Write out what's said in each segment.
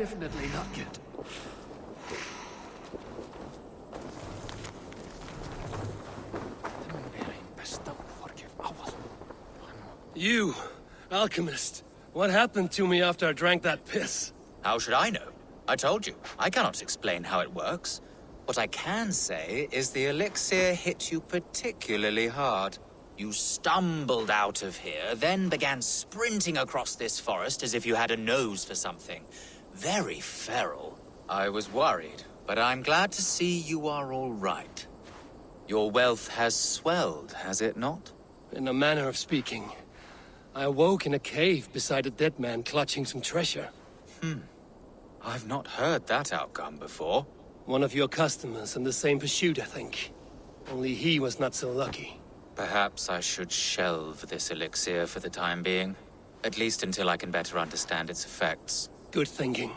definitely not good. You, alchemist, what happened to me after I drank that piss? How should I know? I told you, I cannot explain how it works. What I can say is the elixir hit you particularly hard. You stumbled out of here, then began sprinting across this forest as if you had a nose for something. Very feral. I was worried, but I'm glad to see you are all right. Your wealth has swelled, has it not? In a manner of speaking. I awoke in a cave beside a dead man clutching some treasure. I've not heard that outcome before. One of your customers in the same pursuit, I think. Only he was not so lucky. Perhaps I should shelve this elixir for the time being. At least until I can better understand its effects. Good thinking.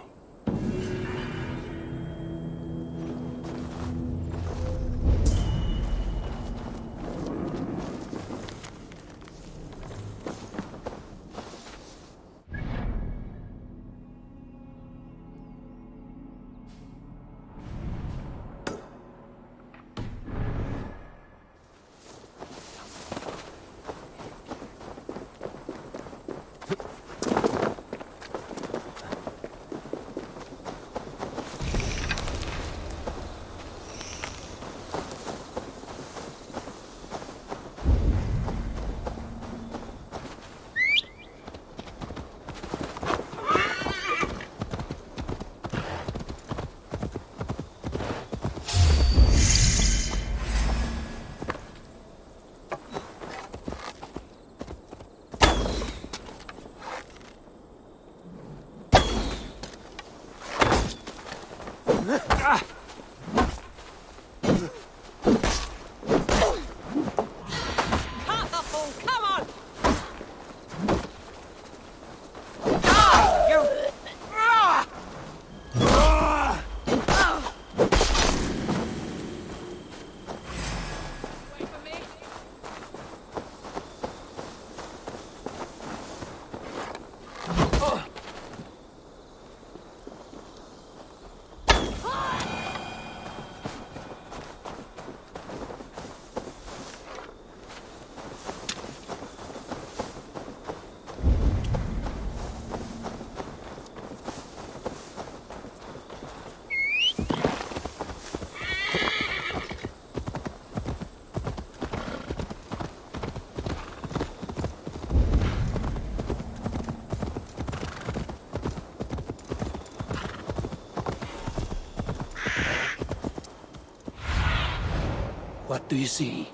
What do you see?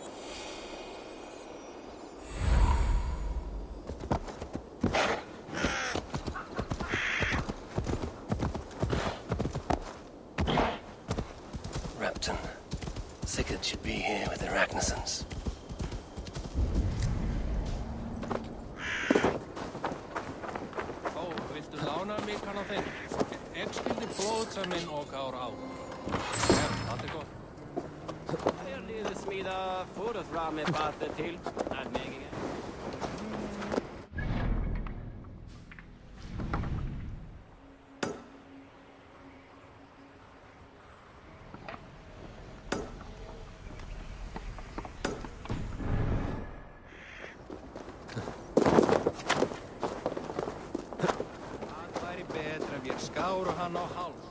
Repton. sCreed should be here with the Ragnarsons. Viltu lána mig kann á þeim? Ég skildi blóðsaminn og kár á. Það er gott. Her lider smida for att dra med vatten till anläggningen. Það væri betra ef ég skáru hann á háls.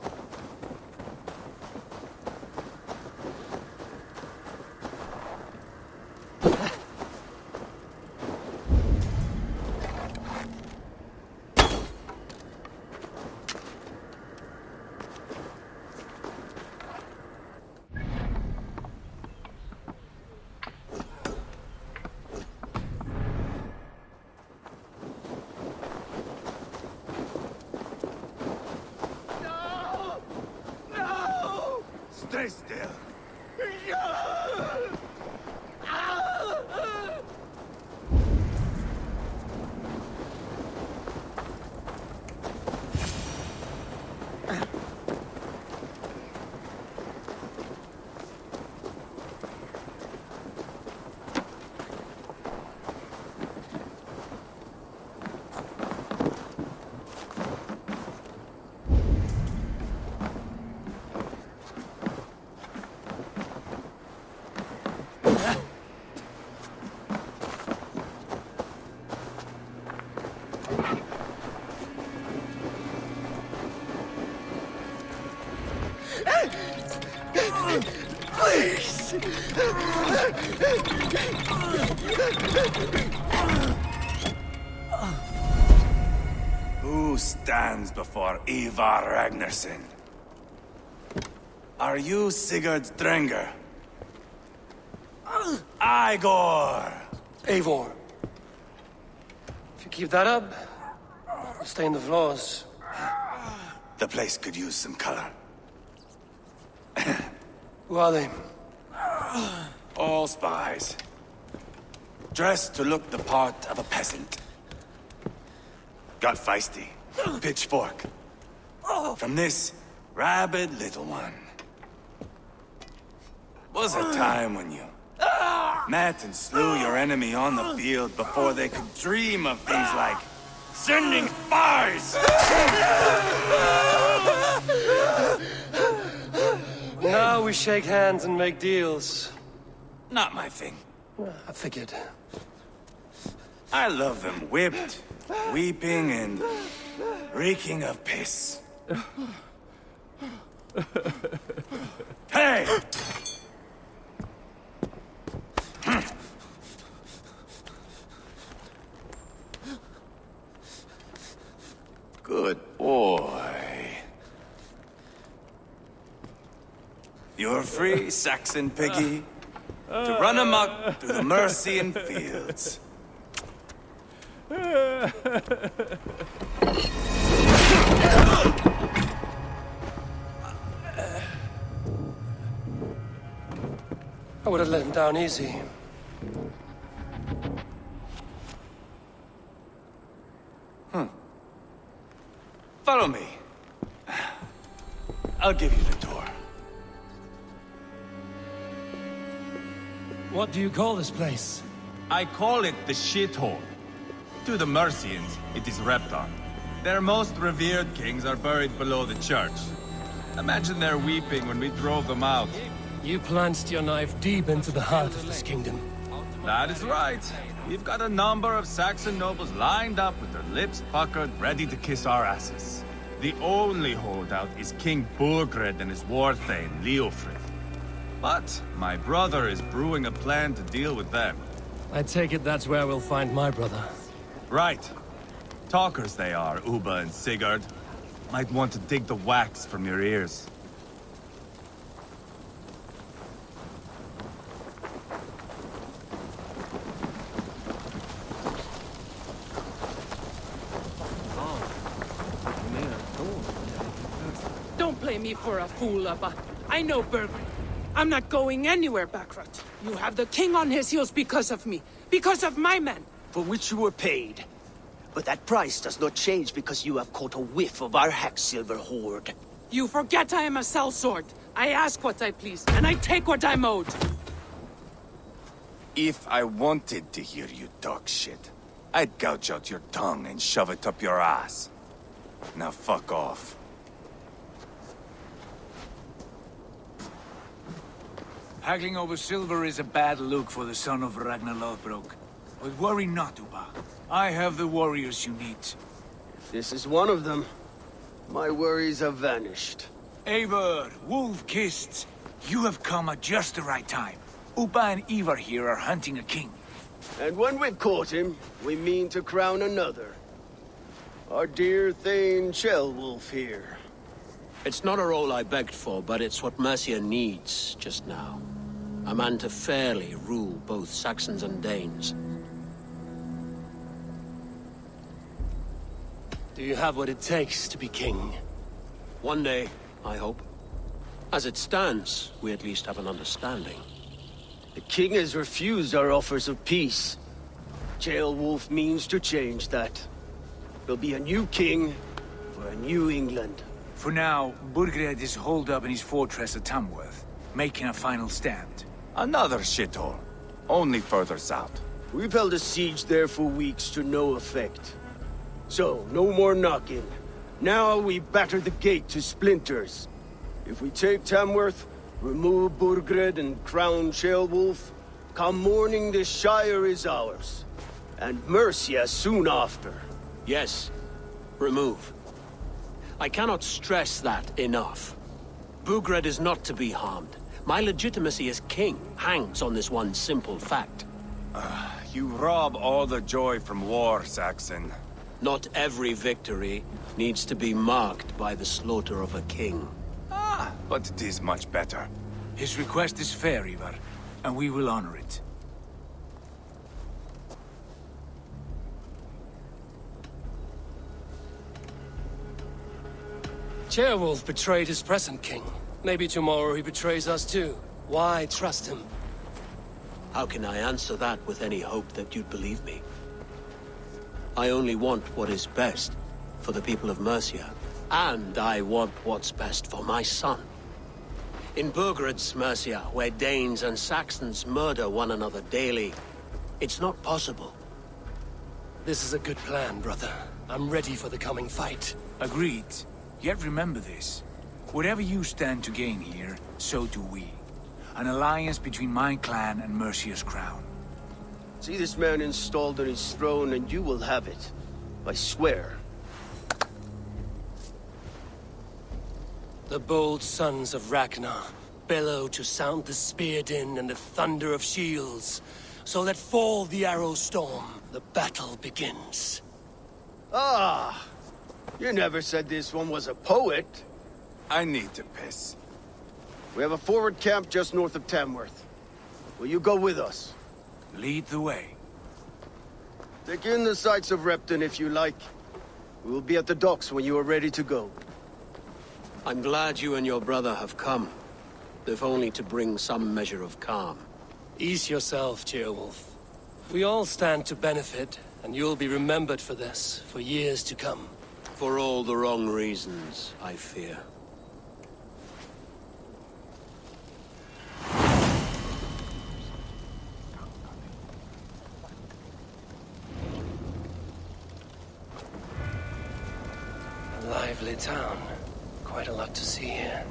Stay still. Please! Who stands before Ivar Ragnarsson? Are you Sigurd Drenger? Igor! Eivor. If you keep that up, I'll stay in the floors. The place could use some color. Who are they? All spies. Dressed to look the part of a peasant. Got feisty. Pitchfork. From this rabid little one. Was a time when you met and slew your enemy on the field before they could dream of things like sending spies! Now we shake hands and make deals. Not my thing. I figured. I love them whipped, weeping, and reeking of piss. Hey! Good boy. You're free, Saxon piggy, to run amok through the Mercian fields. I would have let him down easy. Follow me. I'll give you the tour. What do you call this place? I call it the shithole. To the Mercians, it is Reptar. Their most revered kings are buried below the church. Imagine their weeping when we drove them out. You plunged your knife deep into the heart of this kingdom. That is right. We've got a number of Saxon nobles lined up with their lips puckered, ready to kiss our asses. The only holdout is King Burgred and his war thane, Leofrith. But my brother is brewing a plan to deal with them. I take it that's where we'll find my brother. Right. Talkers they are, Uba and Sigurd. Might want to dig the wax from your ears. Don't play me for a fool, Abba. I know Burgred. I'm not going anywhere, Backrot. You have the king on his heels because of me. Because of my men. For which you were paid. But that price does not change because you have caught a whiff of our Hacksilver hoard. You forget I am a sellsword. I ask what I please, and I take what I'm owed. If I wanted to hear you talk shit, I'd gouge out your tongue and shove it up your ass. Now fuck off. Haggling over silver is a bad look for the son of Ragnar Lothbrok. But worry not, Uba. I have the warriors you need. This is one of them. My worries have vanished. Eivor, Wolf-Kissed, you have come at just the right time. Uba and Ivar here are hunting a king. And when we've caught him, we mean to crown another. Our dear Thane Ceolwulf here. It's not a role I begged for, but it's what Mercia needs just now. A man to fairly rule both Saxons and Danes. Do you have what it takes to be king? One day, I hope. As it stands, we at least have an understanding. The king has refused our offers of peace. Ceolwulf means to change that. There'll be a new king for a new England. For now, Burgred is holed up in his fortress at Tamworth, making a final stand. Another shithole. Only further south. We've held a siege there for weeks to no effect. So, no more knocking. Now we batter the gate to splinters. If we take Tamworth, remove Burgred and crown Ceolwulf, come morning the Shire is ours. And Mercia soon after. Yes, remove. I cannot stress that enough. Bugred is not to be harmed. My legitimacy as king hangs on this one simple fact. You rob all the joy from war, Saxon. Not every victory needs to be marked by the slaughter of a king. But it is much better. His request is fair, Ivar, and we will honor it. Ceolwulf betrayed his present king. Maybe tomorrow he betrays us too. Why trust him? How can I answer that with any hope that you'd believe me? I only want what is best for the people of Mercia. And I want what's best for my son. In Burgred's Mercia, where Danes and Saxons murder one another daily, it's not possible. This is a good plan, brother. I'm ready for the coming fight. Agreed. Yet remember this. Whatever you stand to gain here, so do we. An alliance between my clan and Mercia's crown. See this man installed on his throne and you will have it. I swear. The bold sons of Ragnar bellow to sound the spear din and the thunder of shields. So let fall the arrow storm. The battle begins. Ah! You never said this one was a poet. I need to piss. We have a forward camp just north of Tamworth. Will you go with us? Lead the way. Take in the sights of Repton if you like. We will be at the docks when you are ready to go. I'm glad you and your brother have come, if only to bring some measure of calm. Ease yourself, Ceolwulf. We all stand to benefit, and you'll be remembered for this, for years to come. For all the wrong reasons, I fear. A lively town. Quite a lot to see here.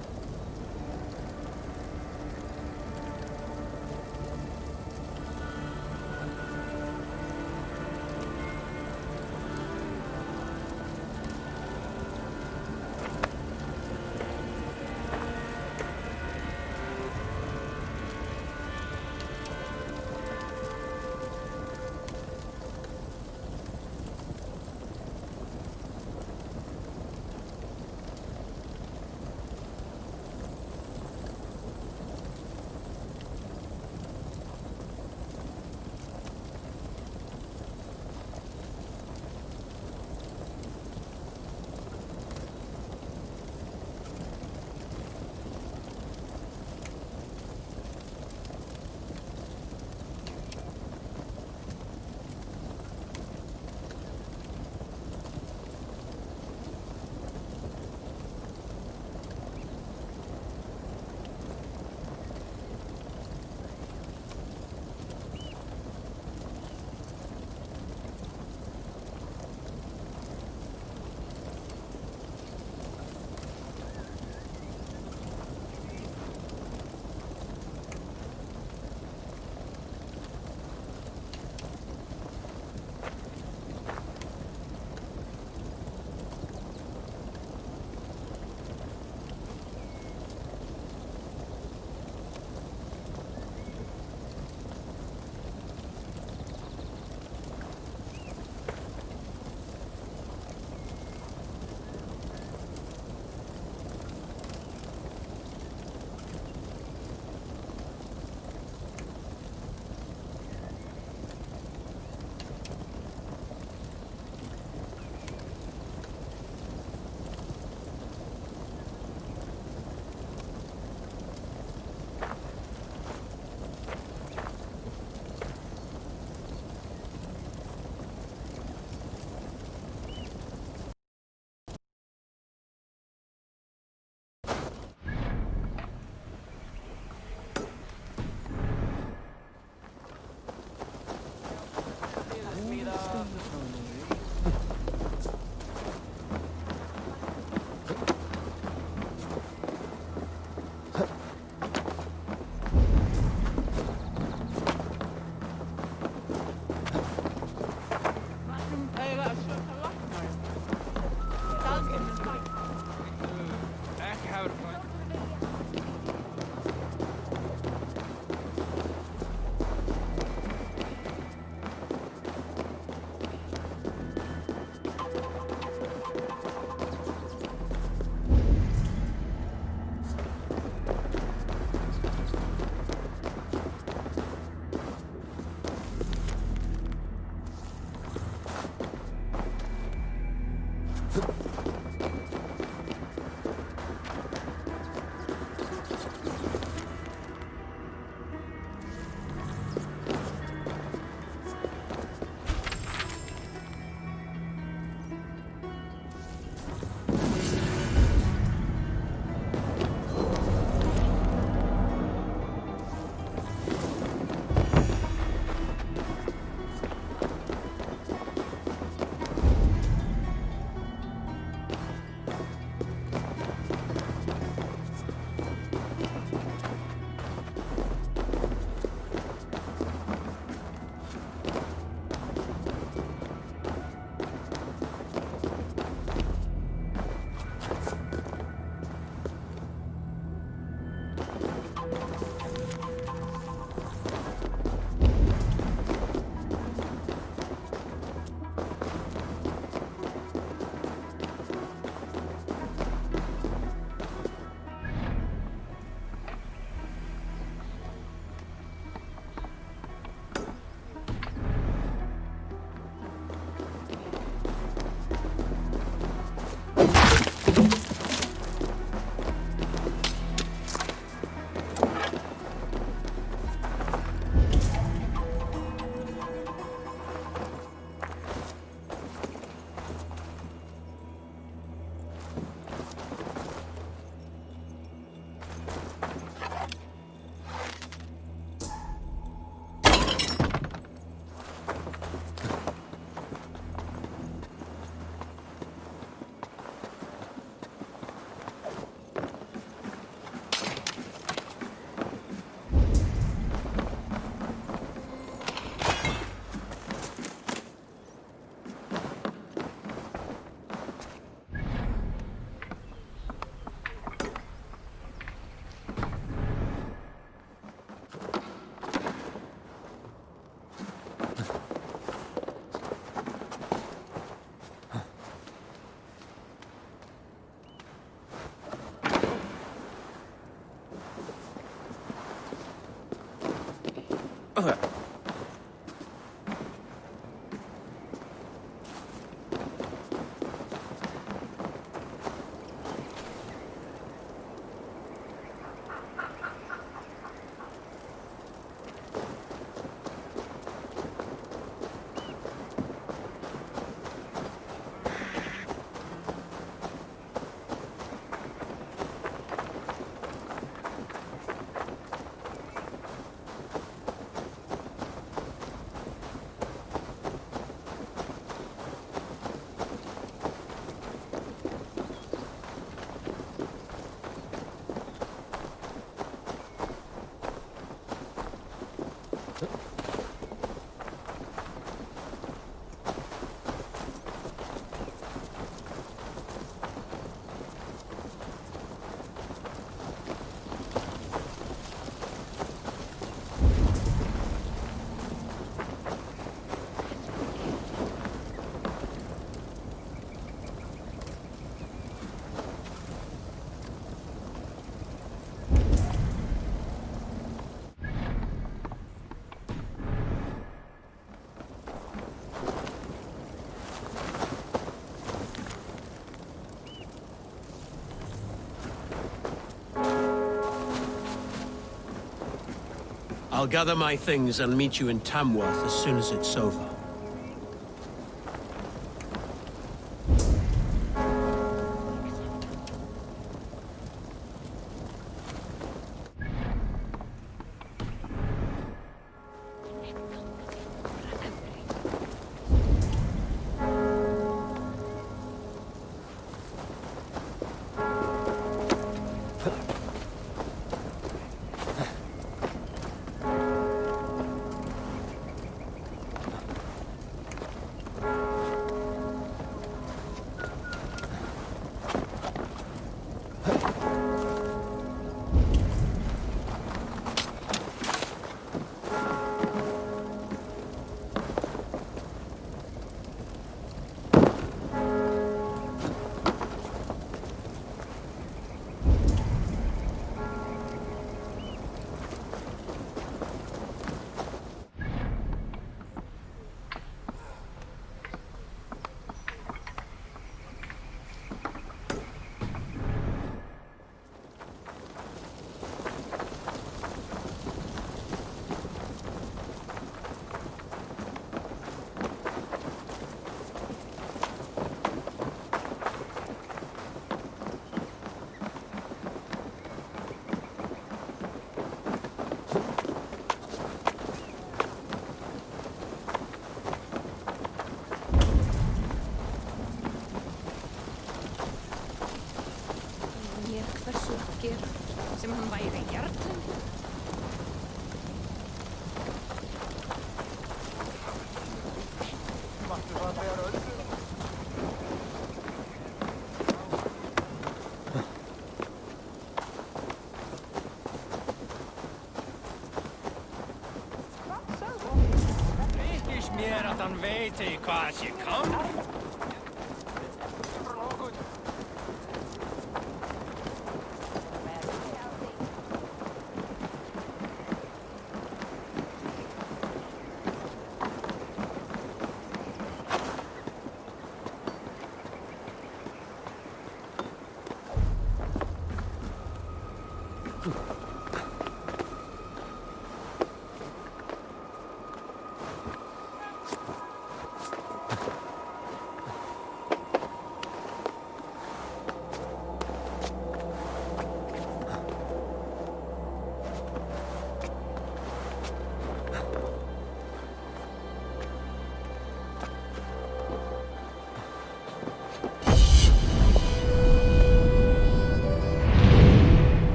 I'll gather my things and meet you in Tamworth as soon as it's over. Sem hann væri jarlinn. mér að hann veit hvað sé kom.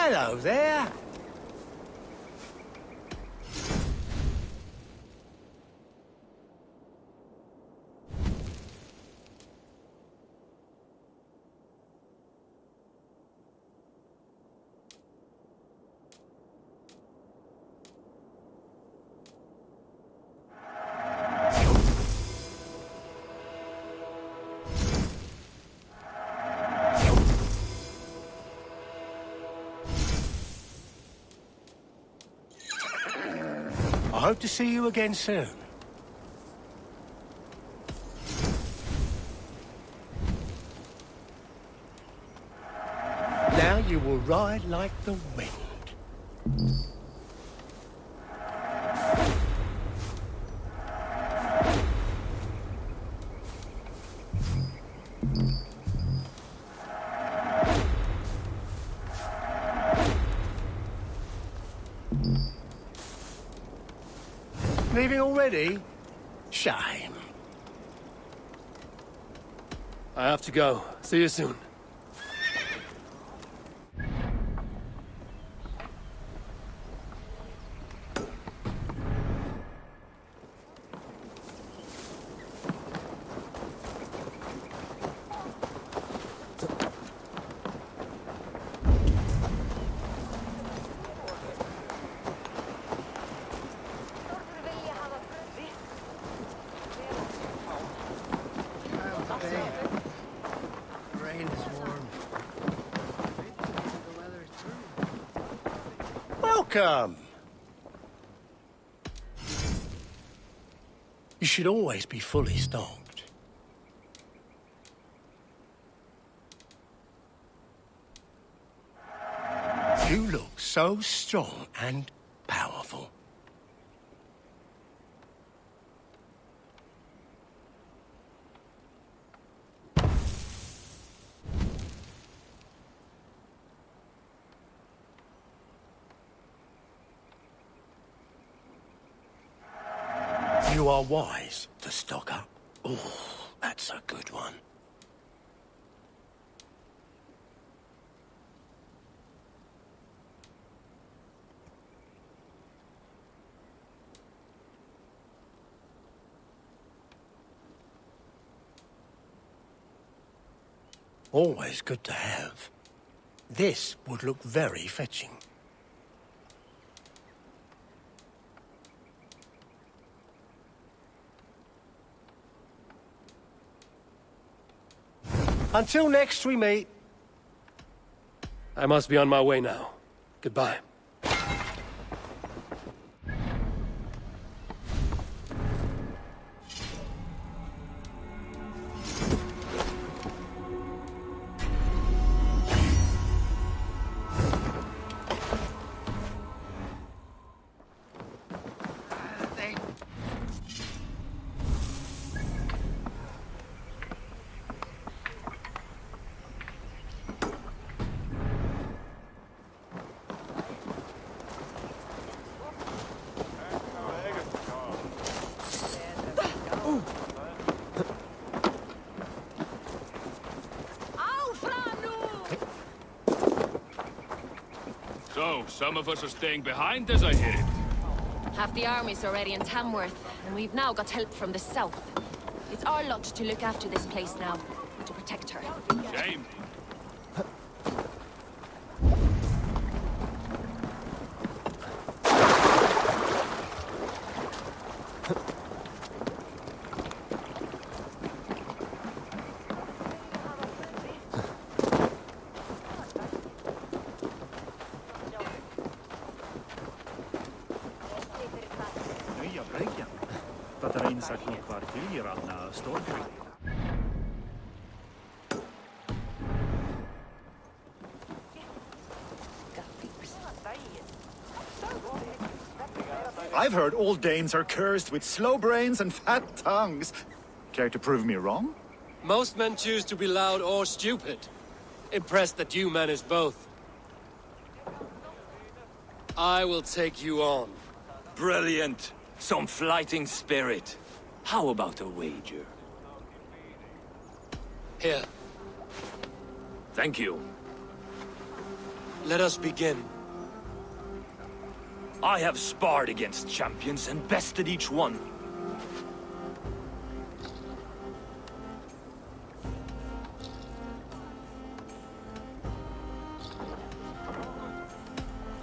Hello there. I hope to see you again soon. Now you will ride like the wind. Leaving already? Shame. I have to go. See you soon. Welcome. You should always be fully stocked. You look so strong and powerful. You are wise to stock up. Oh, that's a good one. Always good to have. This would look very fetching. Until next we meet. I must be on my way now. Goodbye. So, some of us are staying behind as I hear it. Half the army's already in Tamworth, and we've now got help from the south. It's our lot to look after this place now, and to protect her. Shame. I've heard all Danes are cursed with slow brains and fat tongues. Care to prove me wrong? Most men choose to be loud or stupid. Impressed that you manage both. I will take you on. Brilliant. Some fighting spirit. How about a wager? Here. Thank you. Let us begin. I have sparred against champions and bested each one.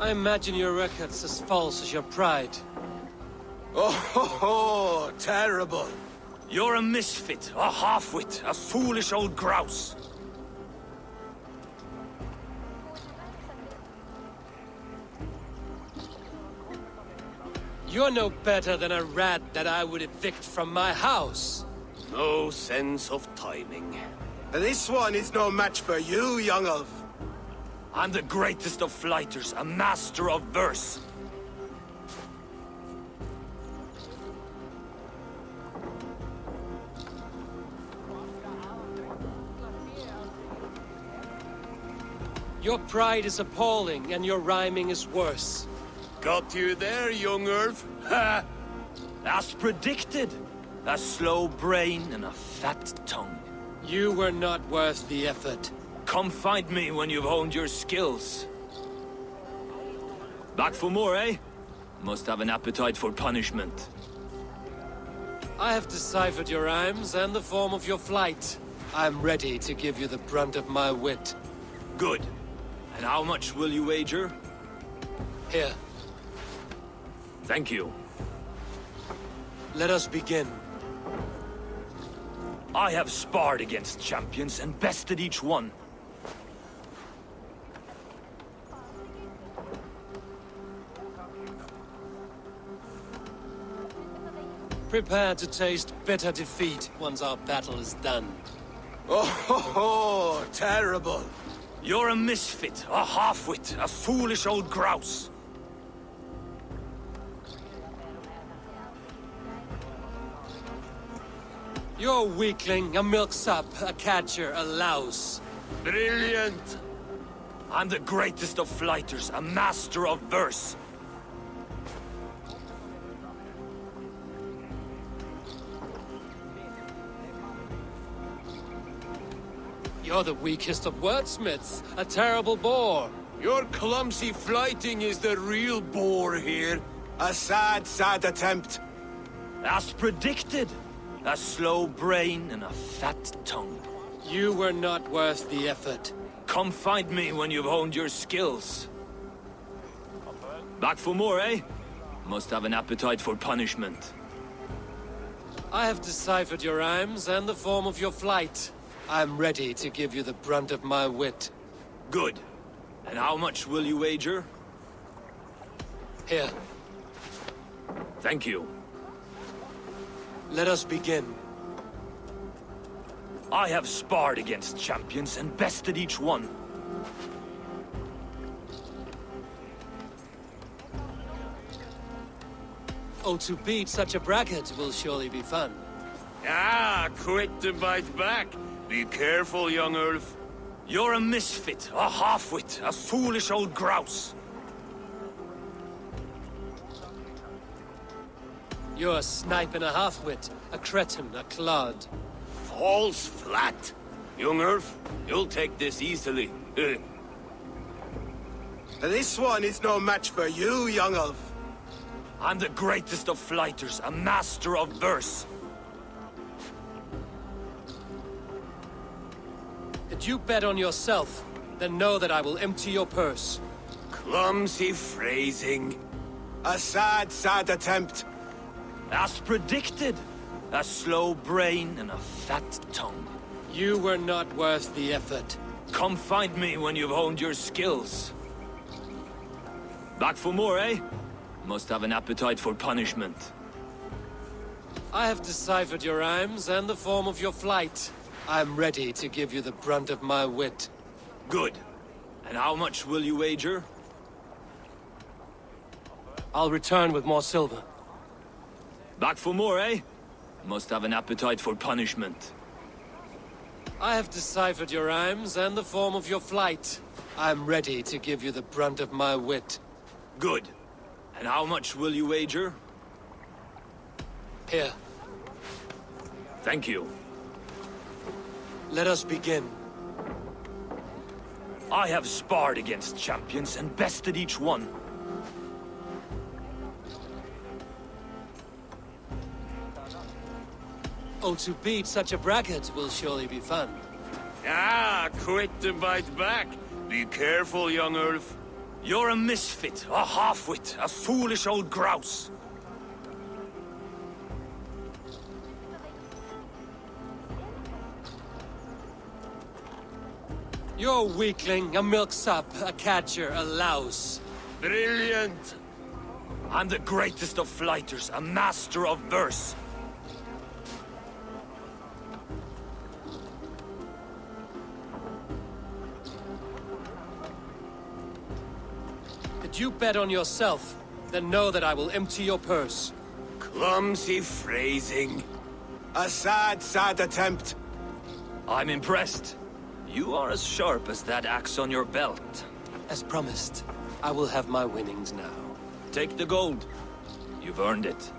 I imagine your record's as false as your pride. Oh, terrible. You're a misfit, a half-wit, a foolish old grouse. You're no better than a rat that I would evict from my house. No sense of timing. This one is no match for you, young elf. I'm the greatest of flighters, a master of verse. Your pride is appalling, and your rhyming is worse. Got you there, young elf. Ha! As predicted. A slow brain and a fat tongue. You were not worth the effort. Come find me when you've honed your skills. Back for more, eh? Must have an appetite for punishment. I have deciphered your rhymes and the form of your flight. I'm ready to give you the brunt of my wit. Good. And how much will you wager? Here. Thank you. Let us begin. I have sparred against champions and bested each one. Prepare to taste bitter defeat once our battle is done. Oh, terrible. You're a misfit, a half-wit, a foolish old grouse. You're a weakling, a milksop, a catcher, a louse. Brilliant. I'm the greatest of flighters, a master of verse. You're the weakest of wordsmiths, a terrible bore. Your clumsy flighting is the real bore here. A sad, sad attempt. As predicted. A slow brain and a fat tongue. You were not worth the effort. Come find me when you've honed your skills. Back for more, eh? Must have an appetite for punishment. I have deciphered your rhymes and the form of your flight. I'm ready to give you the brunt of my wit. Good. And how much will you wager? Here. Thank you. Let us begin. I have sparred against champions and bested each one. Oh, to beat such a bracket will surely be fun. Ah, quick to bite back. Be careful, young elf. You're a misfit, a half-wit, a foolish old grouse. You're a snipe and a half-wit, a cretin, a clod. Falls flat. Young elf, you'll take this easily. This one is no match for you, young elf. I'm the greatest of flighters, a master of verse. Did you bet on yourself? Then know that I will empty your purse. Clumsy phrasing. A sad, sad attempt. As predicted. A slow brain and a fat tongue. You were not worth the effort. Come find me when you've honed your skills. Back for more, eh? Must have an appetite for punishment. I have deciphered your rhymes and the form of your flight. I'm ready to give you the brunt of my wit. Good. And how much will you wager? I'll return with more silver. Back for more, eh? Must have an appetite for punishment. I have deciphered your rhymes and the form of your flight. I'm ready to give you the brunt of my wit. Good. And how much will you wager? Here. Thank you. Let us begin. I have sparred against champions and bested each one. Oh, to beat such a bracket will surely be fun. Ah, quit to bite back. Be careful, young Ulf. You're a misfit, a half-wit, a foolish old grouse. You're a weakling, a milksop, a catcher, a louse. Brilliant! I'm the greatest of flighters, a master of verse. Did you bet on yourself? Then know that I will empty your purse. Clumsy phrasing. A sad attempt. I'm impressed. You are as sharp as that axe on your belt. As promised, I will have my winnings now. Take the gold. You've earned it.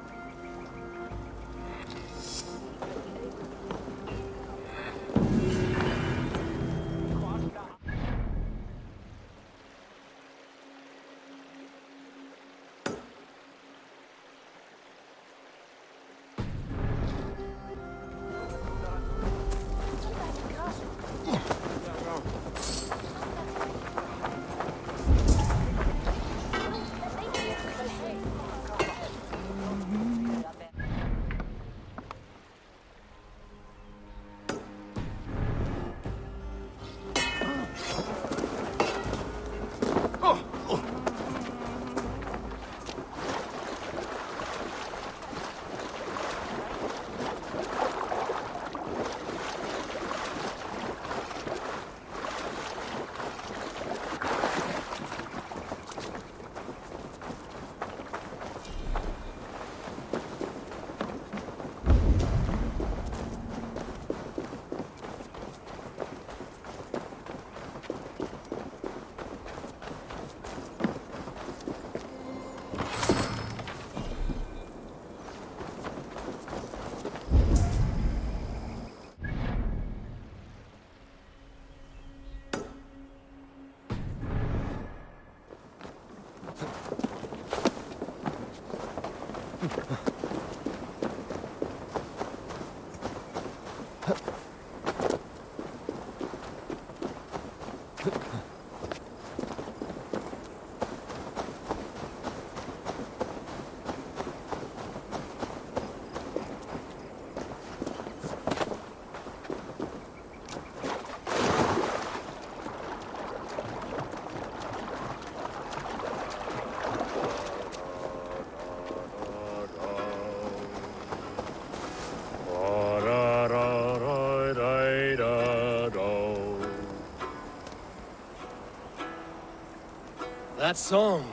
That song.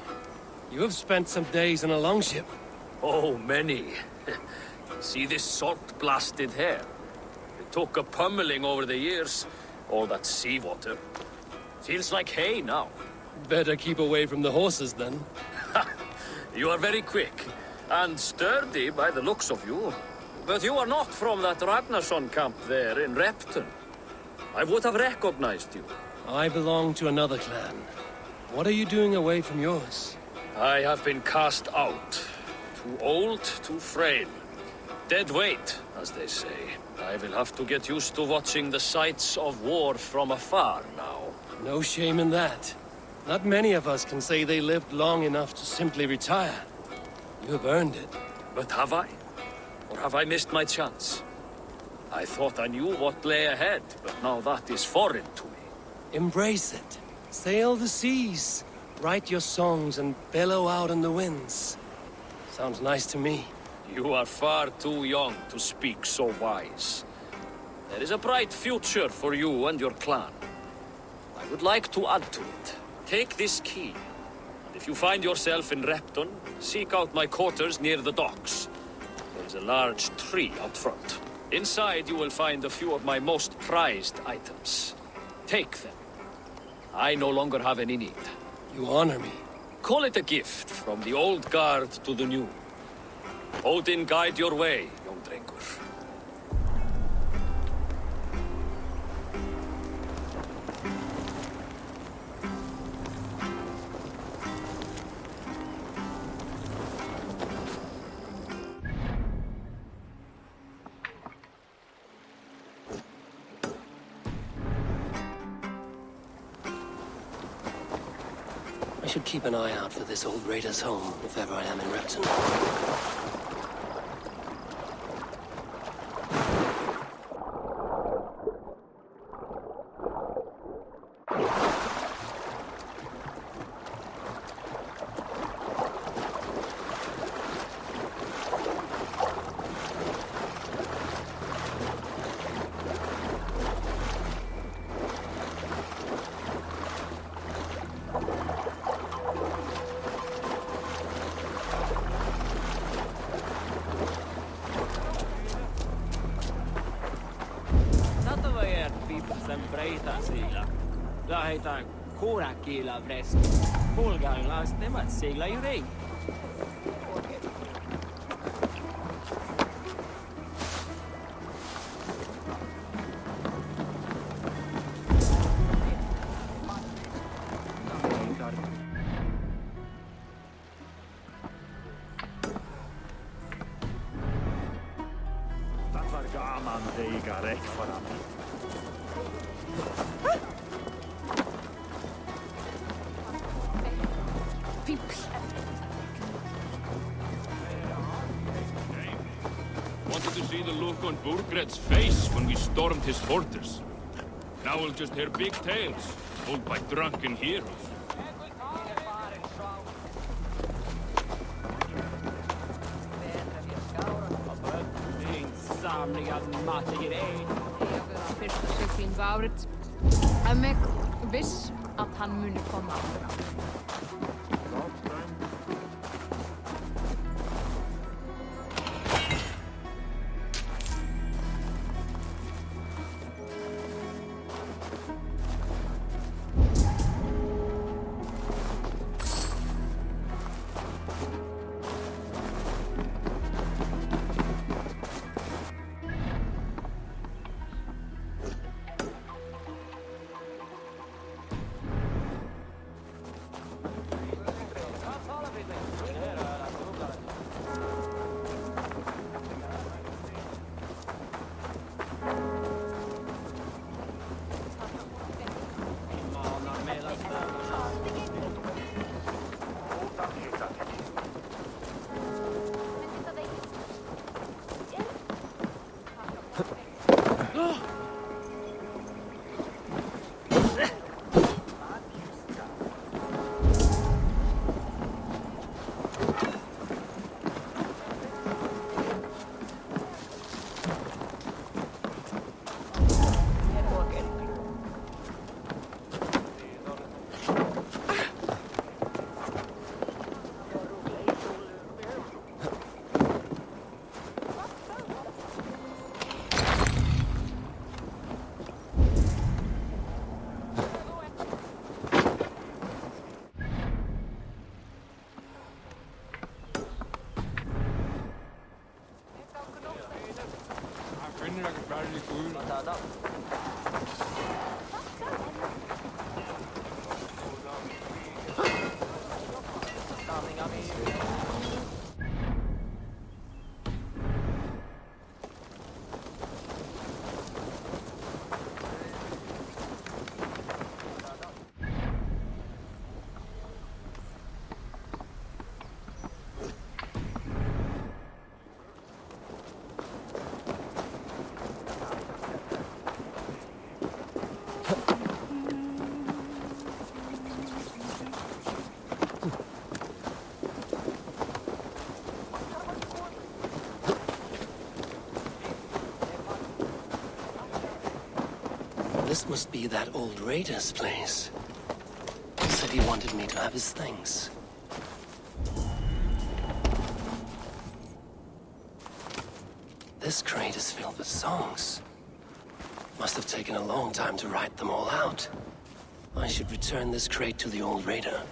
You have spent some days in a longship. Oh, many. See this salt-blasted hair? It took a pummeling over the years. All that seawater. Feels like hay now. Better keep away from the horses, then. You are very quick. And sturdy by the looks of you. But you are not from that Ragnarsson camp there in Repton. I would have recognized you. I belong to another clan. What are you doing away from yours? I have been cast out. Too old, too frail. Dead weight, as they say. I will have to get used to watching the sights of war from afar now. No shame in that. Not many of us can say they lived long enough to simply retire. You have earned it. But have I? Or have I missed my chance? I thought I knew what lay ahead, but now that is foreign to me. Embrace it. Sail the seas. Write your songs and bellow out in the winds. Sounds nice to me. You are far too young to speak so wise. There is a bright future for you and your clan. I would like to add to it. Take this key. And if you find yourself in Repton, seek out my quarters near the docks. There is a large tree out front. Inside you will find a few of my most prized items. Take them. I no longer have any need. You honor me. Call it a gift from the old guard to the new. Odin guide your way, young drengur. should keep an eye out for this old raider's home if ever I am in Repton. Jag heter Korakila Vrest. Bulgarierna stämmer att segla i regn. Dat var gaman, deiga räckfarami. Wanted to see the look on Burgred's face when we stormed his fortress. Now we'll just hear big tales told by drunken heroes. Fyrsta sökinn várið. Meg viss að hann muni koma aftur. This must be that old raider's place. He said he wanted me to have his things. This crate is filled with songs. Must have taken a long time to write them all out. I should return this crate to the old raider.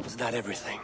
Is that everything?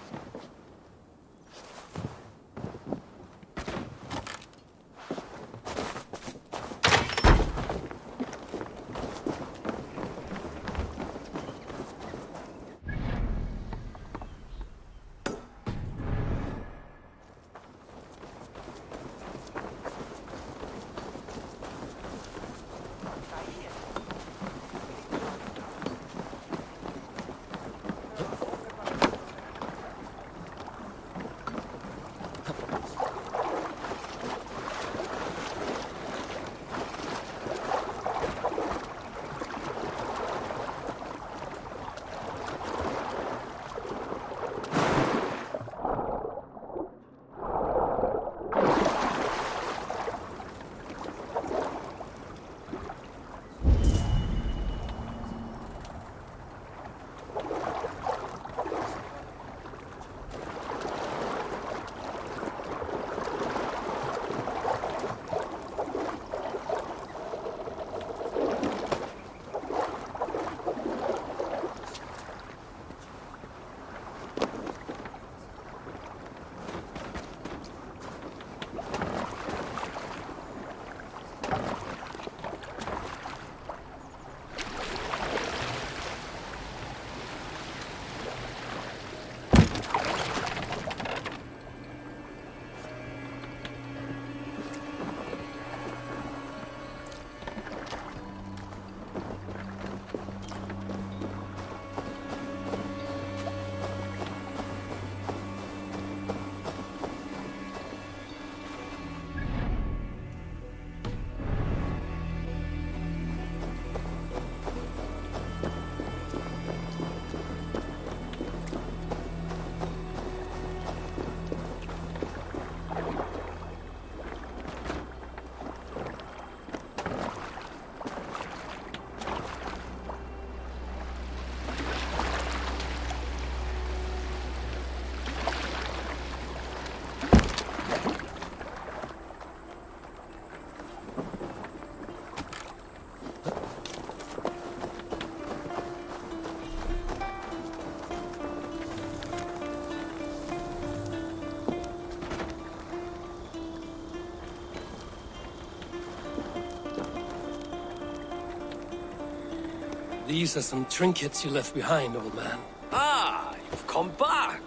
These are some trinkets you left behind, old man. Ah, you've come back.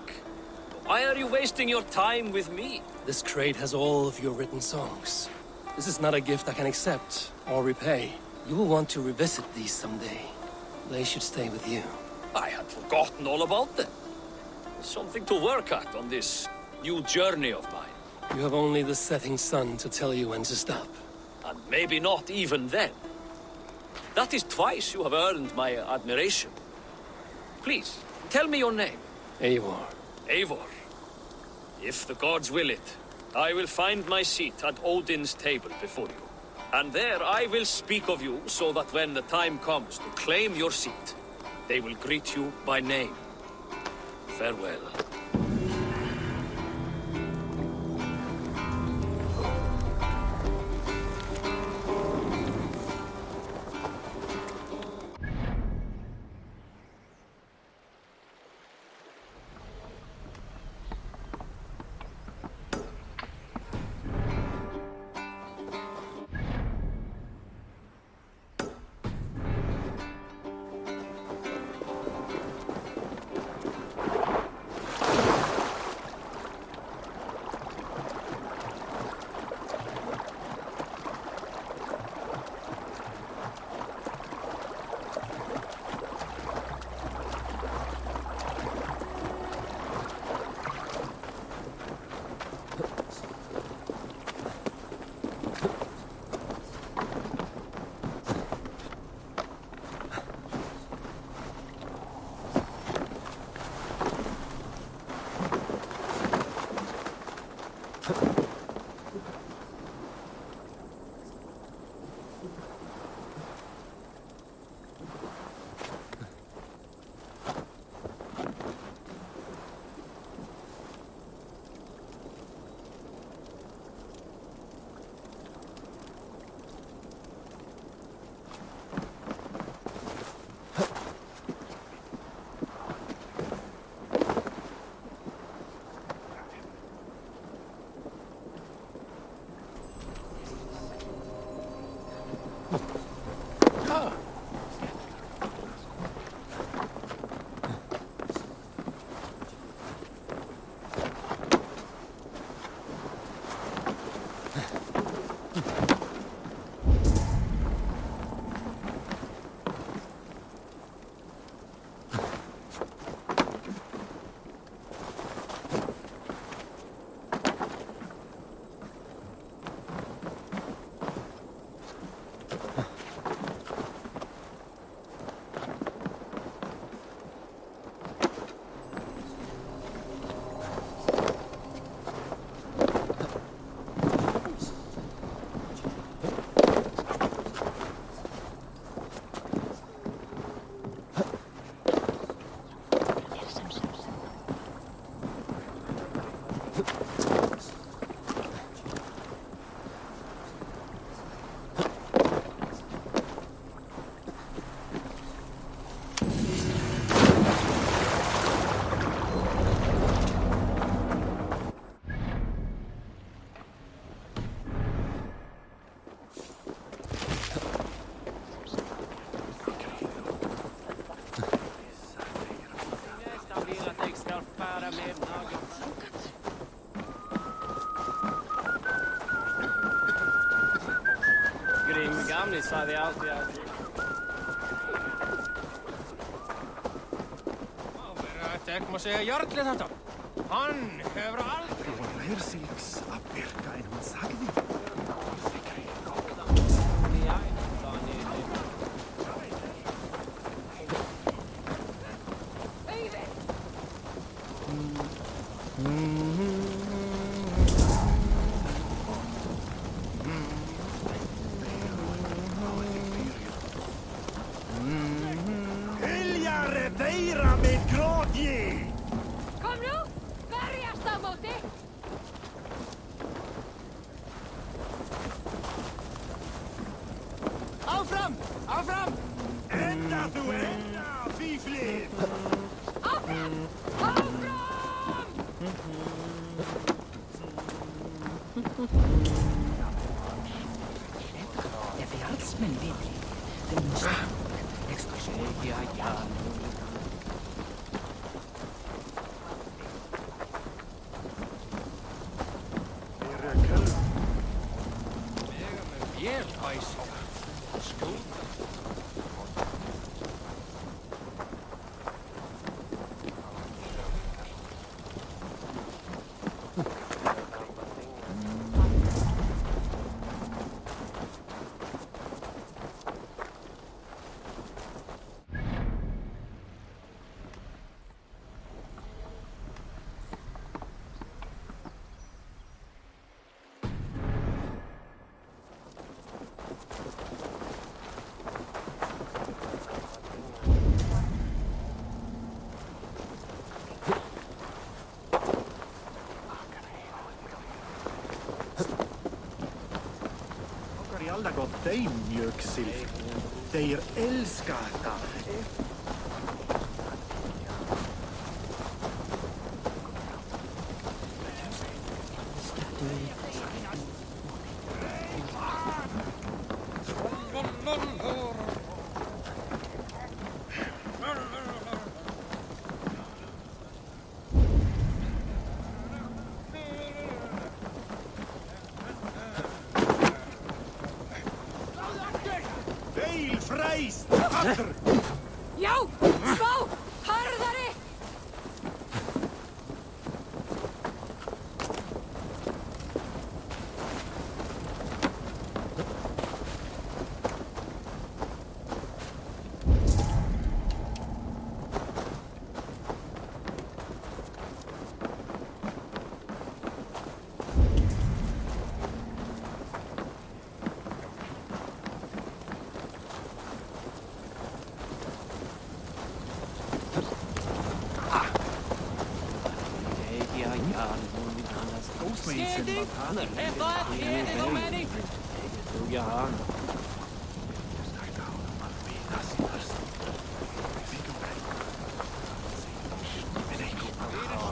Why are you wasting your time with me? This crate has all of your written songs. This is not a gift I can accept or repay. You will want to revisit these someday. They should stay with you. I had forgotten all about them. Something to work at on this new journey of mine. You have only the setting sun to tell you when to stop. And maybe not even then. That is twice you have earned my admiration. Please, tell me your name. Eivor. Eivor. If the gods will it, I will find my seat at Odin's table before you. And there I will speak of you so that when the time comes to claim your seat, they will greet you by name. Farewell. Gamli sa det alltid att... Teekö se Jartli tätä? Han hefur aldrei... Lersiks að birka einhvern sagði. Áfram! Áfram! Enda þú enda, fíflið! Áfram! Áfram! Der Verjährtsmann wirklich. Den Mustang. Extra schön. Vel bæsir. Skjóta. Alla gott dig, mjölksilf. Deir älskar det. Já, smá, harðari!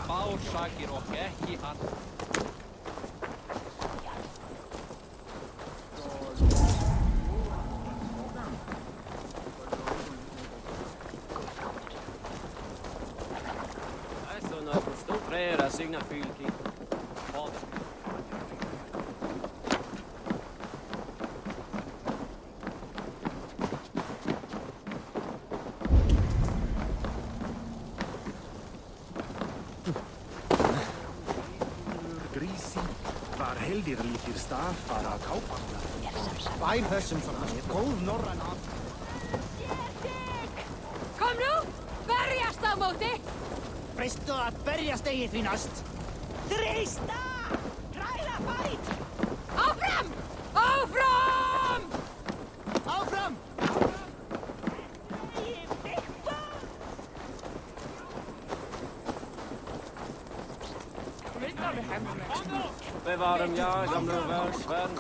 Spársakir og ekki hann. Adesso no, sto prera, signa fylki. Heldir líkir stafara á kápan. Bær þessum svona, góð norræn af. Kom nú, berjast á móti! Presto að berjast eigið því næst. Þrista! Kræla fæt! Áfram! Áfram! Áfram! Bevara dem, ja, gamle världsvän.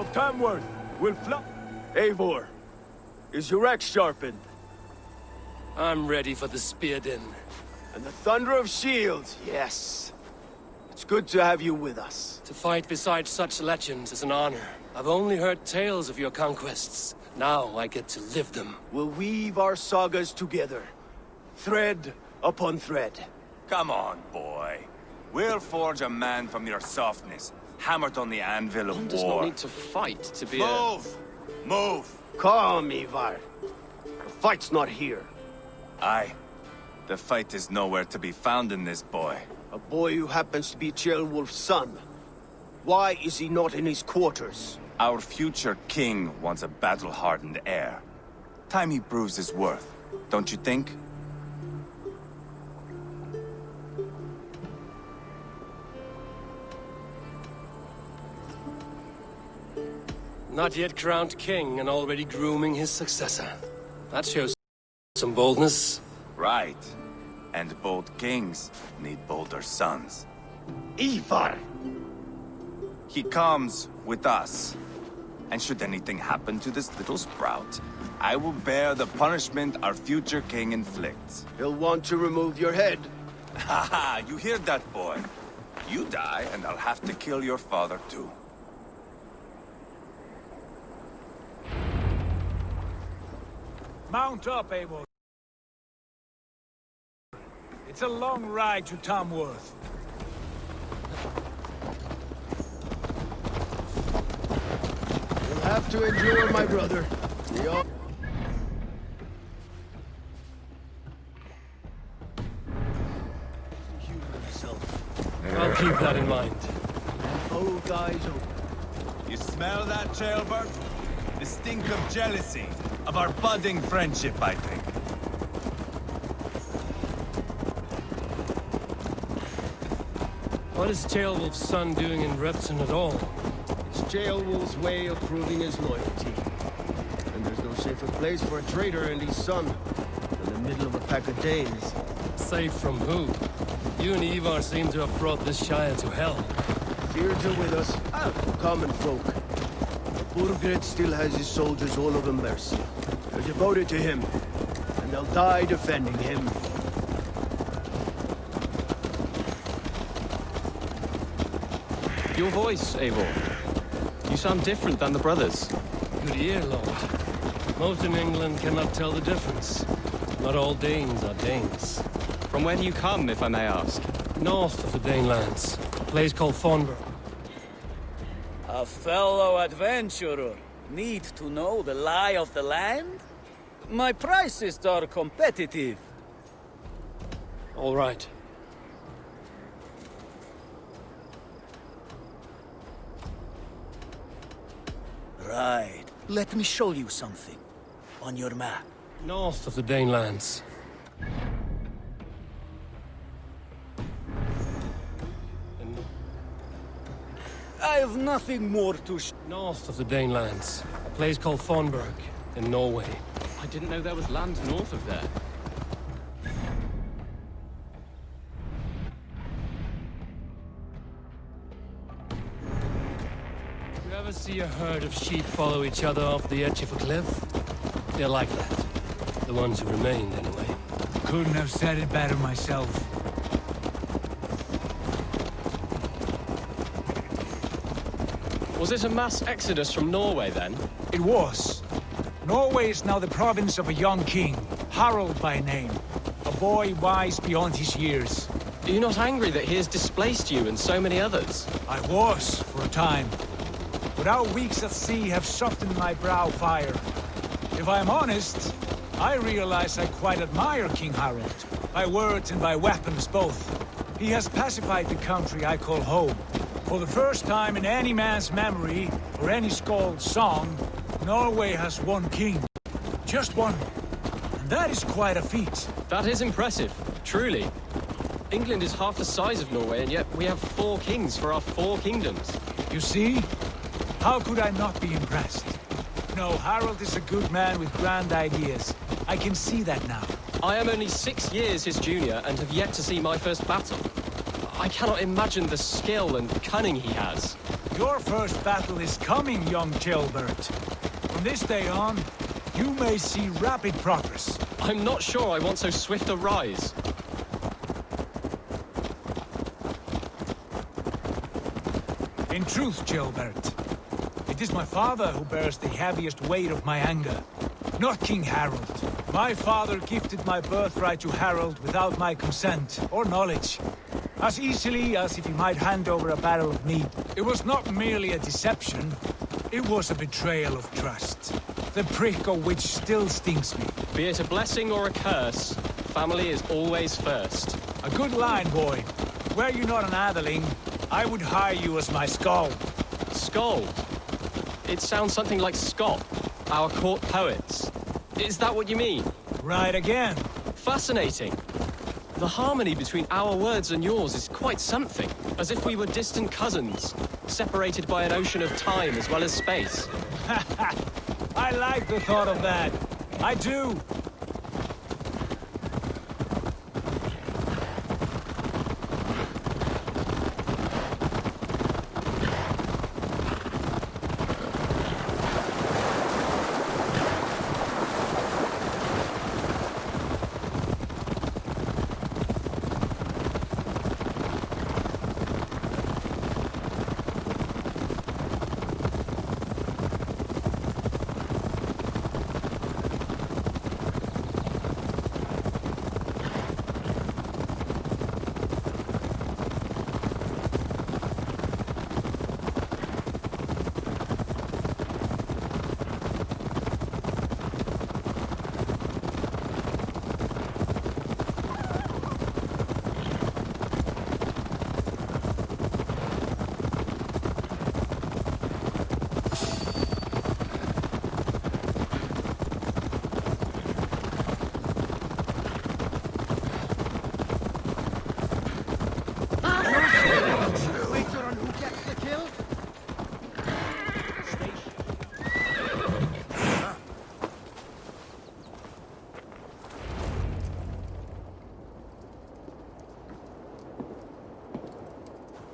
of Tamworth will fly. Eivor, is your axe sharpened? I'm ready for the spear din. And the thunder of shields, yes. It's good to have you with us. To fight beside such legends is an honor. I've only heard tales of your conquests. Now I get to live them. We'll weave our sagas together, thread upon thread. Come on, boy. We'll forge a man from your softness, hammered on the anvil of war. One does not need to fight to be Move! Move! Calm, Ivar. The fight's not here. Aye. The fight is nowhere to be found in this boy. A boy who happens to be Ceolwulf's son. Why is he not in his quarters? Our future king wants a battle-hardened heir. Time he proves his worth, don't you think? Not yet crowned king and already grooming his successor. That shows some boldness. Right. And bold kings need bolder sons. Ivar! He comes with us. And should anything happen to this little sprout, I will bear the punishment our future king inflicts. He'll want to remove your head. Haha, you hear that, boy? You die, and I'll have to kill your father, too. Mount up, Eivor. It's a long ride to Tamworth. You'll have to endure, my brother. We all... I'll keep that in mind. Both eyes open. You smell that, Ceolbert? The stink of jealousy, of our budding friendship, I think. What is Ceolwulf's son doing in Repton at all? It's Ceolwulf's way of proving his loyalty. And there's no safer place for a traitor and his son than the middle of a pack of Danes. Safe from who? You and Ivar seem to have brought this Shire to hell. Fears are with us, common folk. Burgred still has his soldiers all over Mercia. They're devoted to him, and they'll die defending him. Your voice, Eivor. You sound different than the brothers. Good ear, Lord. Most in England cannot tell the difference. Not all Danes are Danes. From where do you come, if I may ask? North of the Danelands. A place called Thornburg. A fellow adventurer need to know the lie of the land? My prices are competitive. All right. Right. Let me show you something. On your map. North of the Danelands. I have nothing more to North of the Danelands. A place called Thornburg, in Norway. I didn't know there was land north of there. You ever see a herd of sheep follow each other off the edge of a cliff? They're like that. The ones who remained, anyway. Couldn't have said it better myself. Was it a mass exodus from Norway, then? It was. Norway is now the province of a young king, Harald by name. A boy wise beyond his years. Are you not angry that he has displaced you and so many others? I was, for a time. But our weeks at sea have softened my brow fire. If I am honest, I realize I quite admire King Harald. By words and by weapons both. He has pacified the country I call home. For the first time in any man's memory, or any skald's song, Norway has one king. Just one. And that is quite a feat. That is impressive, truly. England is half the size of Norway, and yet we have 4 kings for our 4 kingdoms. You see? How could I not be impressed? No, Harald is a good man with grand ideas. I can see that now. I am only 6 years his junior and have yet to see my first battle. I cannot imagine the skill and cunning he has. Your first battle is coming, young Gilbert. From this day on, you may see rapid progress. I'm not sure I want so swift a rise. In truth, Gilbert, it is my father who bears the heaviest weight of my anger, not King Harold. My father gifted my birthright to Harold without my consent or knowledge, as easily as if he might hand over a barrel of mead. It was not merely a deception, it was a betrayal of trust, the prick of which still stings me. Be it a blessing or a curse, family is always first. A good line, boy. Were you not an atheling, I would hire you as my skald. Skald? It sounds something like Scott, our court poets. Is that what you mean? Right again. Fascinating. The harmony between our words and yours is quite something. As if we were distant cousins, separated by an ocean of time as well as space. I like the thought of that. I do.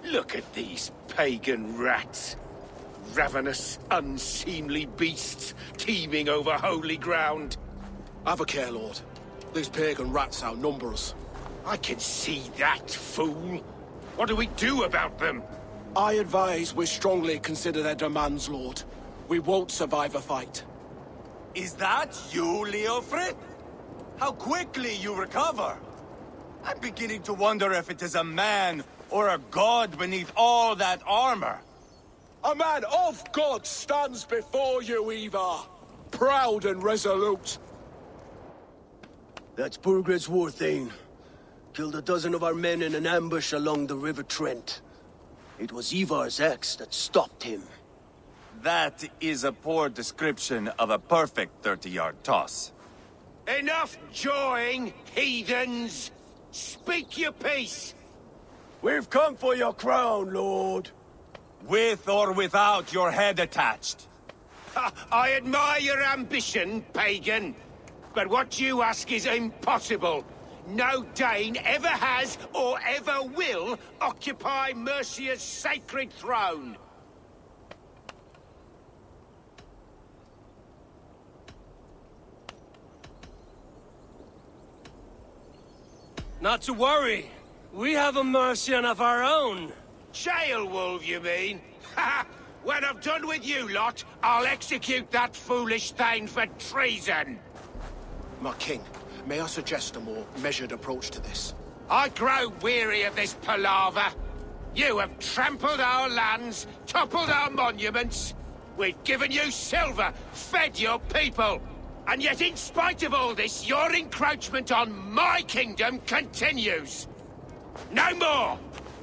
Look at these pagan rats. Ravenous, unseemly beasts teeming over holy ground. Have a care, Lord. These pagan rats outnumber us. I can see that, fool. What do we do about them? I advise we strongly consider their demands, Lord. We won't survive a fight. Is that you, Leofrid? How quickly you recover! I'm beginning to wonder if it is a man or a god beneath all that armor. A man of God stands before you, Eva. Proud and resolute. That's Burgred's Warthane. Killed a dozen of our men in an ambush along the River Trent. It was Ivar's axe that stopped him. That is a poor description of a perfect 30-yard toss. Enough jawing, heathens! Speak your piece! We've come for your crown, Lord. With or without your head attached. I admire your ambition, pagan. But what you ask is impossible. No Dane ever has or ever will occupy Mercia's sacred throne. Not to worry. We have a Mercian of our own. Jailwolf, you mean? Ha! When I'm done with you lot, I'll execute that foolish thing for treason. My king, may I suggest a more measured approach to this? I grow weary of this palaver. You have trampled our lands, toppled our monuments. We've given you silver, fed your people. And yet, in spite of all this, your encroachment on my kingdom continues. No more!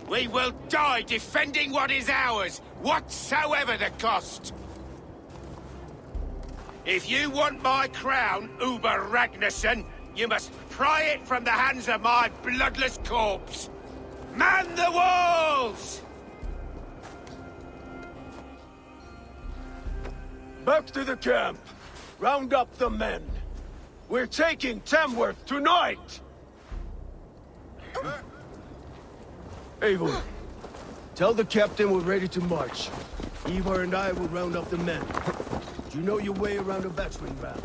We will die defending what is ours, whatsoever the cost. If you want my crown, Uber Ragnarsson, you must pry it from the hands of my bloodless corpse. Man the walls! Back to the camp. Round up the men. We're taking Tamworth tonight! Eivor, Tell the captain we're ready to march. Ivar and I will round up the men. Do you know your way around a battering ram?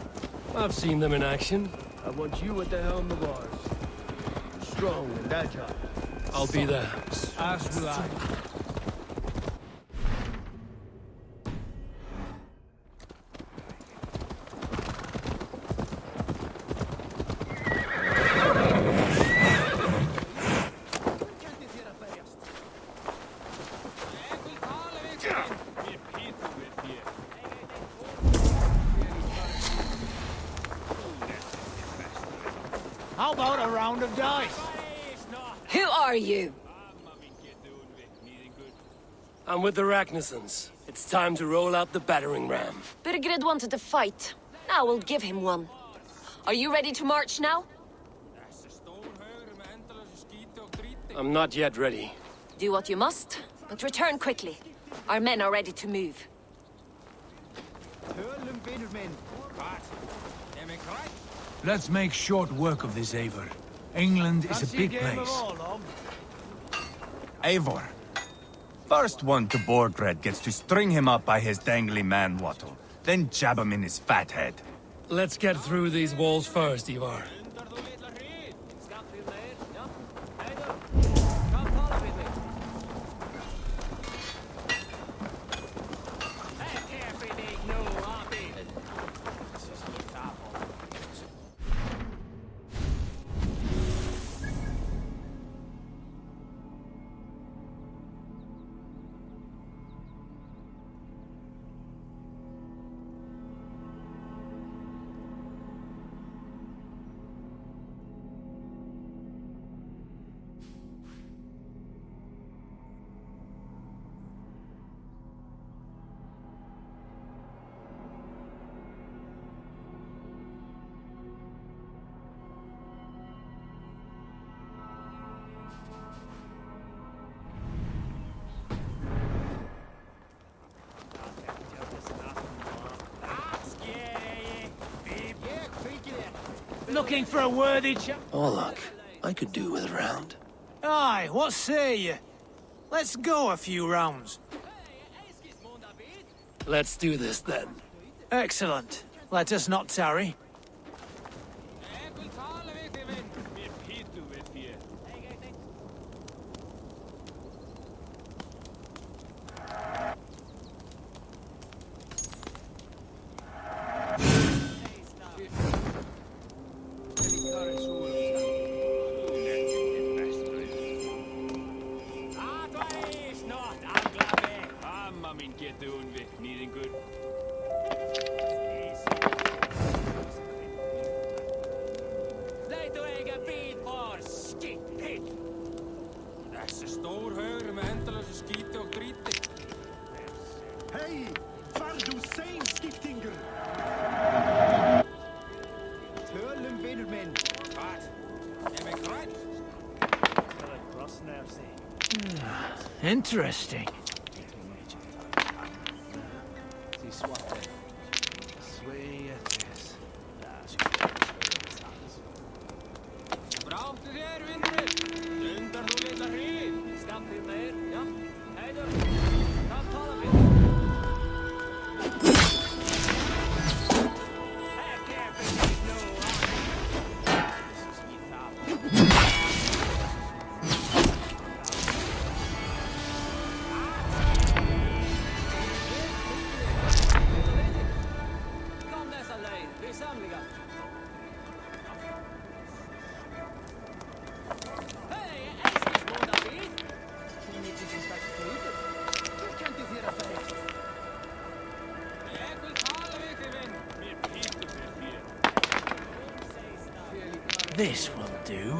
I've seen them in action. I want you at the helm of ours. Strong and agile. I'll be there. As will I. How about a round of dice? Who are you? I'm with the Ragnarsons. It's time to roll out the battering ram. Burgred wanted to fight. Now we'll give him one. Are you ready to march now? I'm not yet ready. Do what you must, but return quickly. Our men are ready to move. Let's make short work of this, Eivor. England is a big place. Eivor. First one to Borgred gets to string him up by his dangly man-wattle, then jab him in his fat head. Let's get through these walls first, Ivar. Looking for a worthy Oh, look. I could do with a round. Aye, what say you? Let's go a few rounds. Let's do this, then. Excellent. Let us not tarry. Hey! Var du sein, skiktinger? Tölum vinur minn. Interesting. This will do.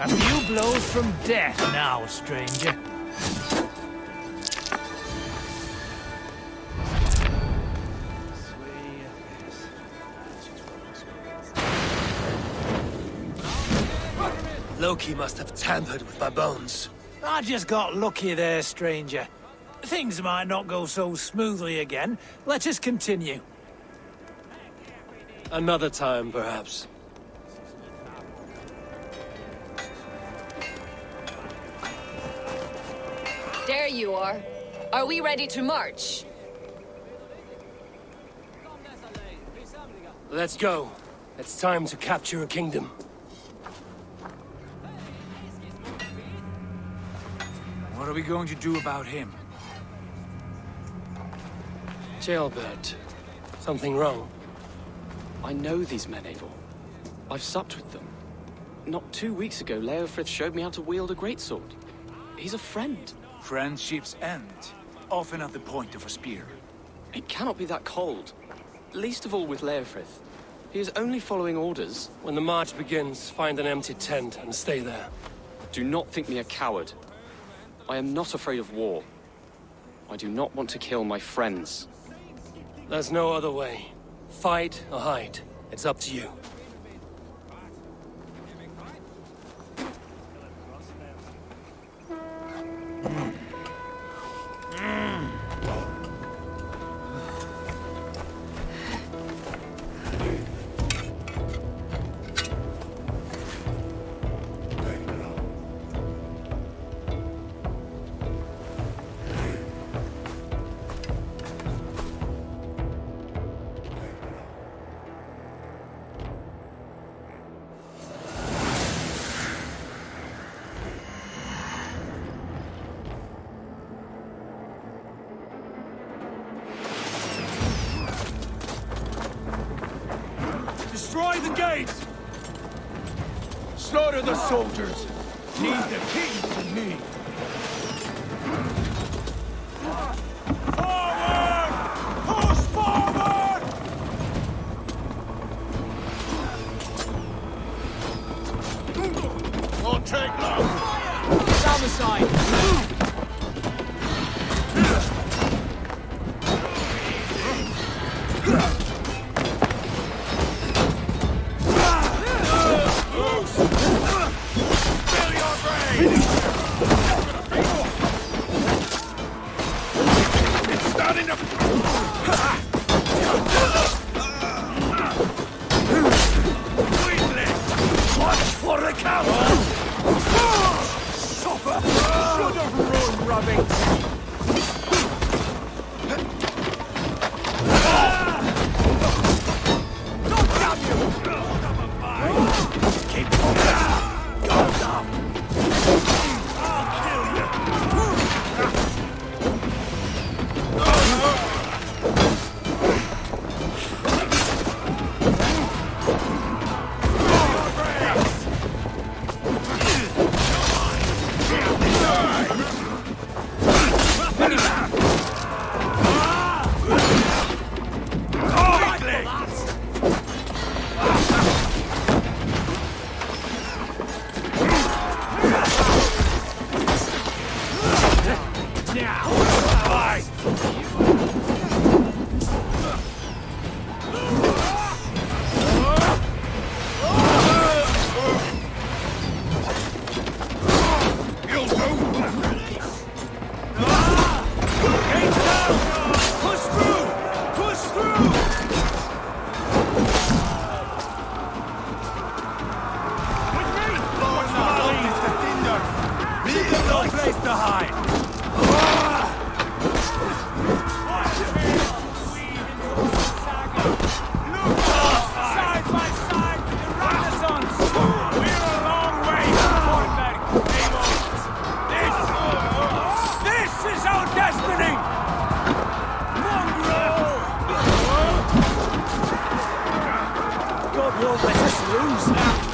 A few blows from death now, stranger. Loki must have tampered with my bones. I just got lucky there, stranger. Things might not go so smoothly again. Let us continue. Another time, perhaps. There you are. Are we ready to march? Let's go. It's time to capture a kingdom. What are we going to do about him? Jailbird. Something wrong? I know these men, Eivor. I've supped with them. Not 2 weeks ago, Leofrith showed me how to wield a greatsword. He's a friend. Friendships end, often at the point of a spear. It cannot be that cold. Least of all with Leofrith. He is only following orders. When the march begins, find an empty tent and stay there. Do not think me a coward. I am not afraid of war. I do not want to kill my friends. There's no other way. Fight or hide. It's up to you. Destroy the gate! Slaughter the soldiers! Lead the king to me! Forward! Push forward! won't let us lose.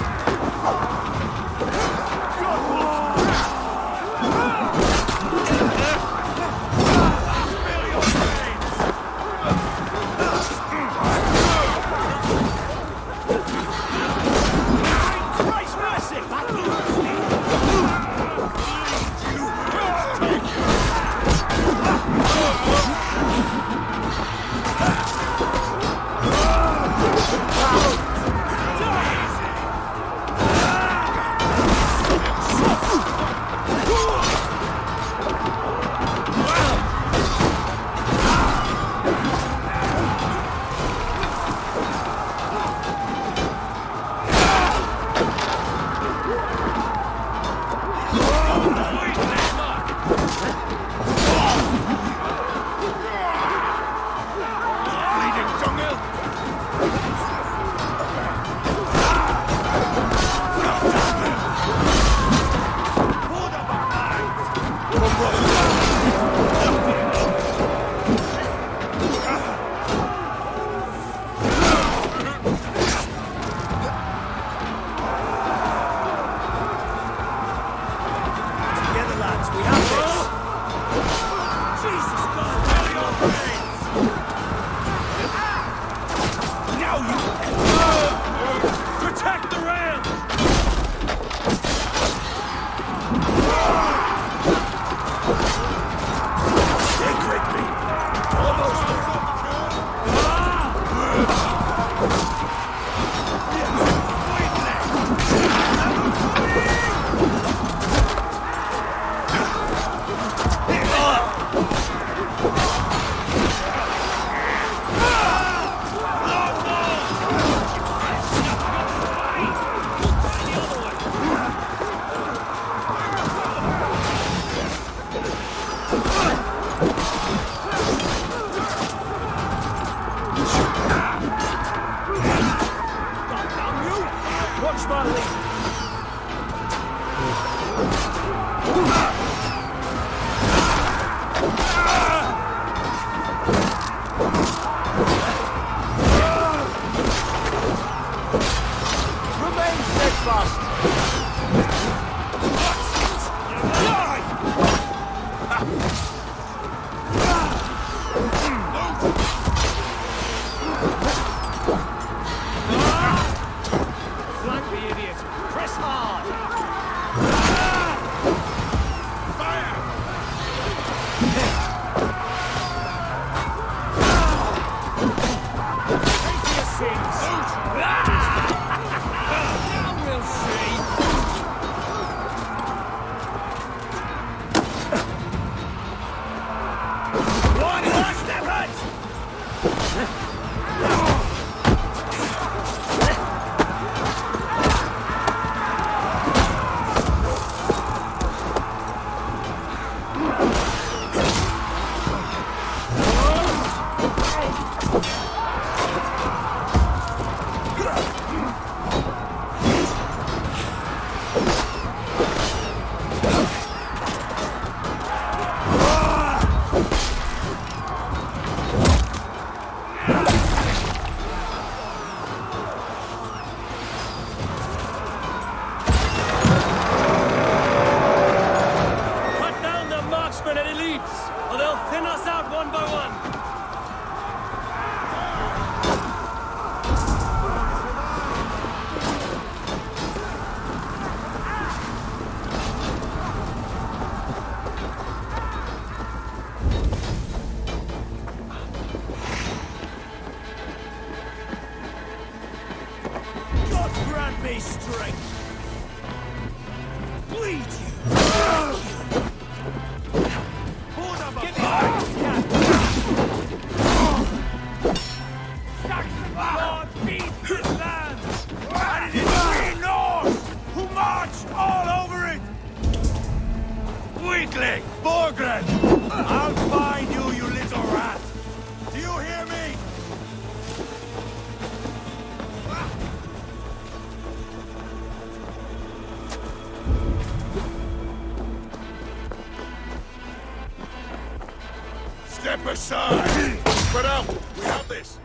Step aside! Spread out! We have this!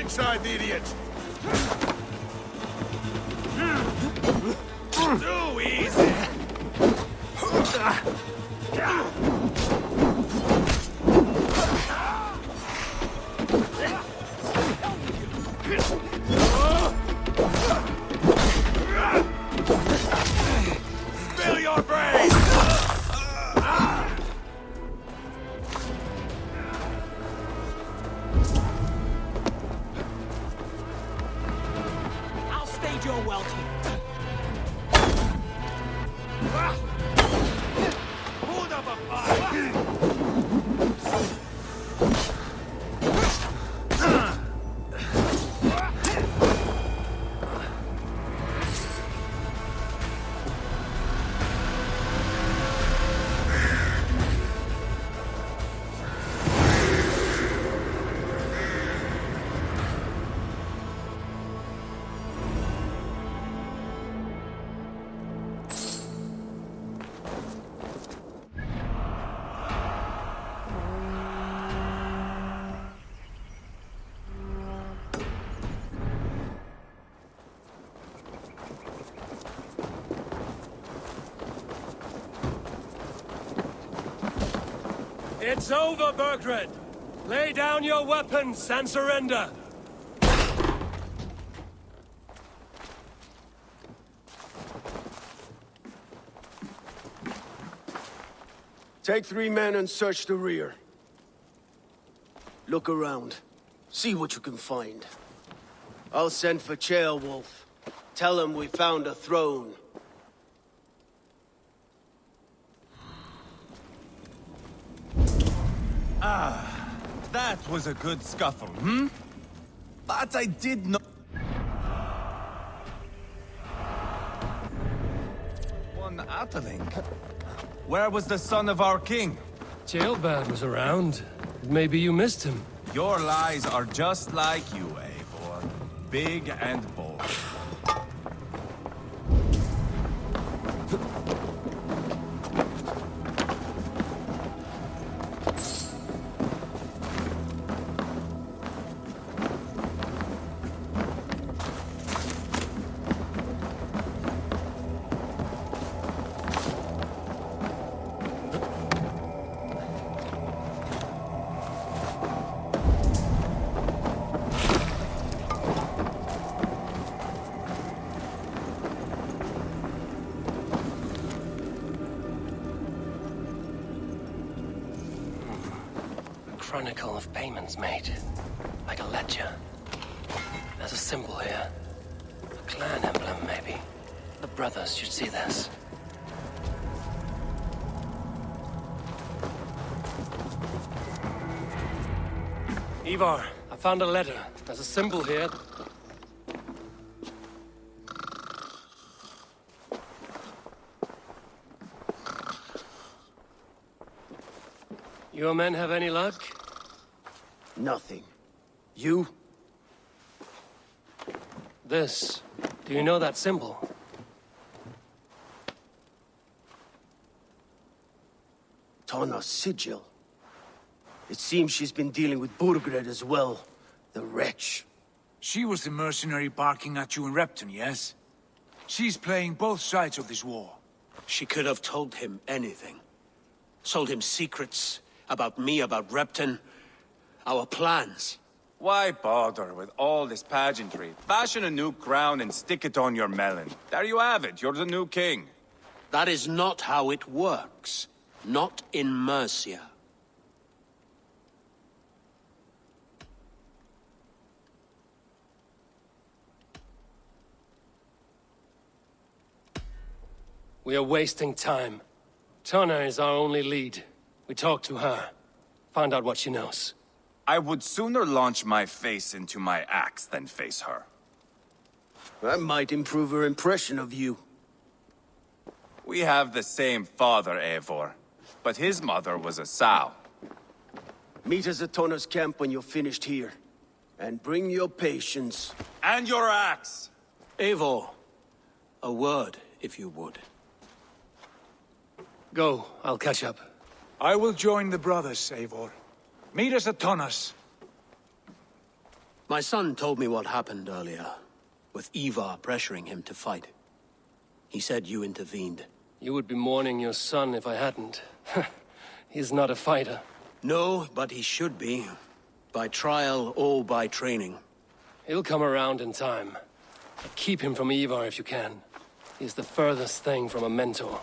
inside the idiot! Too easy! Spill your brains! I'll stage your welcome. Hold up a fight! It's over, Burgred! Lay down your weapons and surrender! Take 3 men and search the rear. Look around. See what you can find. I'll send for Ceolwulf. Tell him we found a throne. Ah, that was a good scuffle, hmm? But I did not... One Atling. Where was the son of our king? Ceolbad was around. Maybe you missed him. Your lies are just like you, Eivor. Big and bold. Chronicle of payments made. Like a ledger. There's a symbol here. A clan emblem, maybe. The brothers should see this. Ivar, I found a letter. There's a symbol here. Your men have any luck? Nothing. You? This. Do you know that symbol? Tanna's sigil. It seems she's been dealing with Burgred as well. The wretch. She was the mercenary barking at you in Repton, yes? She's playing both sides of this war. She could have told him anything. Told him secrets about me, about Repton, our plans. Why bother with all this pageantry? Fashion a new crown and stick it on your melon. There you have it, you're the new king. That is not how it works. Not in Mercia. We are wasting time. Tanna is our only lead. We talk to her. Find out what she knows. I would sooner launch my face into my axe than face her. That might improve her impression of you. We have the same father, Eivor. But his mother was a sow. Meet us at Tanna's camp when you're finished here. And bring your patience. And your axe! Eivor, a word, if you would. Go, I'll catch up. I will join the brothers, Eivor. Meet us at Tanna's. My son told me what happened earlier, with Ivar pressuring him to fight. He said you intervened. You would be mourning your son if I hadn't. He's not a fighter. No, but he should be. By trial or by training. He'll come around in time. But keep him from Ivar if you can. He's the furthest thing from a mentor.